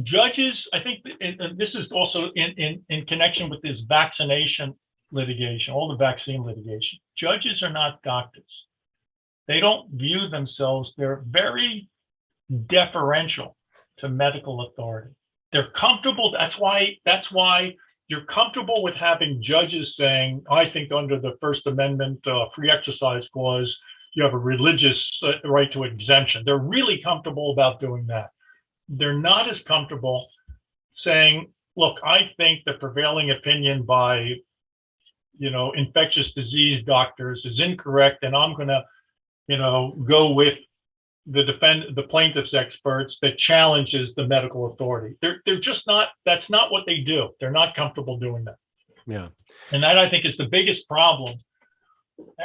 judges, I think, and this is also in connection with this vaccination litigation, all the vaccine litigation. Judges are not doctors. They don't view themselves, they're very deferential to medical authority. They're comfortable. That's why you're comfortable with having judges saying, I think under the First Amendment free exercise clause, you have a religious right to exemption. They're really comfortable about doing that. They're not as comfortable saying, look, I think the prevailing opinion by, infectious disease doctors is incorrect, and I'm going to, go with the plaintiff's experts that challenges the medical authority. They're just not, that's not what they do. They're not comfortable doing that. Yeah. And that, I think, is the biggest problem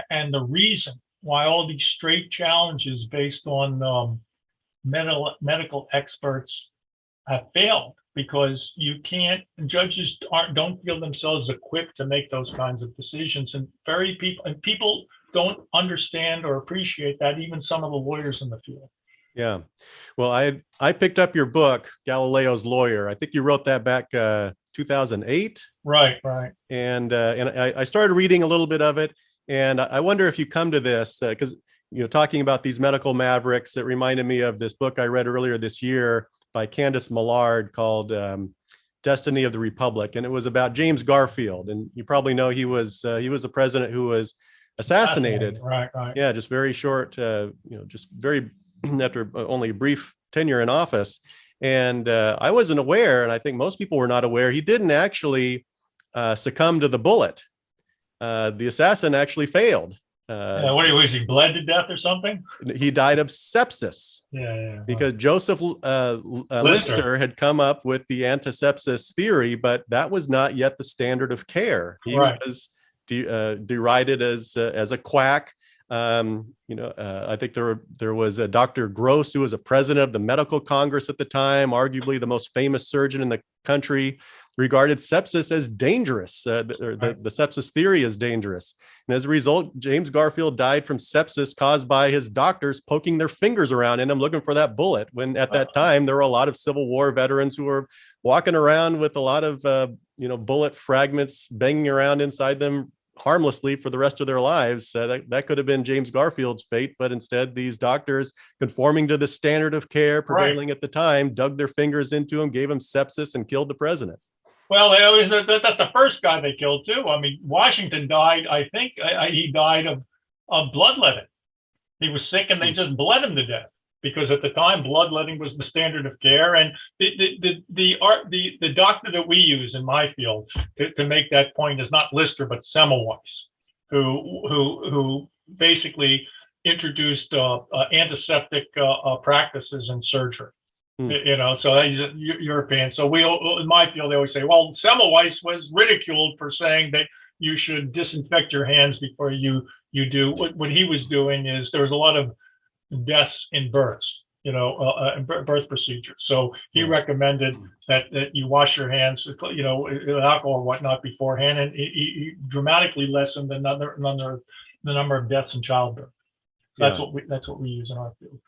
and the reason why all these straight challenges based on medical experts have failed, because judges don't feel themselves equipped to make those kinds of decisions, and people don't understand or appreciate that, even some of the lawyers in the field. Yeah. Well, I picked up your book, Galileo's Lawyer. I think you wrote that back 2008. Right. And I started reading a little bit of it, and I wonder if you come to this because talking about these medical mavericks, it reminded me of this book I read earlier this year by Candace Millard called Destiny of the Republic, and it was about James Garfield. And you probably know he was a president who was assassinated. Right. Yeah, just very short, just very after only a brief tenure in office. And I wasn't aware, and I think most people were not aware, he didn't actually succumb to the bullet. The assassin actually failed. What was he, bled to death or something? He died of sepsis. Yeah. Because Joseph Lister had come up with the antisepsis theory, but that was not yet the standard of care. He was derided as a quack. I think there was a Dr. Gross, who was a president of the Medical Congress at the time, arguably the most famous surgeon in the country, regarded sepsis as dangerous. The sepsis theory is dangerous. And as a result, James Garfield died from sepsis caused by his doctors poking their fingers around in him looking for that bullet, when at that time there were a lot of Civil War veterans who were walking around with a lot of bullet fragments banging around inside them harmlessly for the rest of their lives. That could have been James Garfield's fate, but instead these doctors, conforming to the standard of care prevailing at the time, dug their fingers into him, gave him sepsis, and killed the president. Well, that's the first guy they killed too. I mean, Washington died, I think he died of bloodletting. He was sick and they just bled him to death, because at the time bloodletting was the standard of care. And the doctor that we use in my field to make that point is not Lister, but Semmelweis, who basically introduced antiseptic practices in surgery. So he's a European. So in my field, they always say, well, Semmelweis was ridiculed for saying that you should disinfect your hands before you do. What he was doing is there was a lot of deaths in births, birth procedures. So he recommended that you wash your hands, with alcohol or whatnot beforehand, and he dramatically lessened the number of deaths in childbirth. So that's what we use in our field.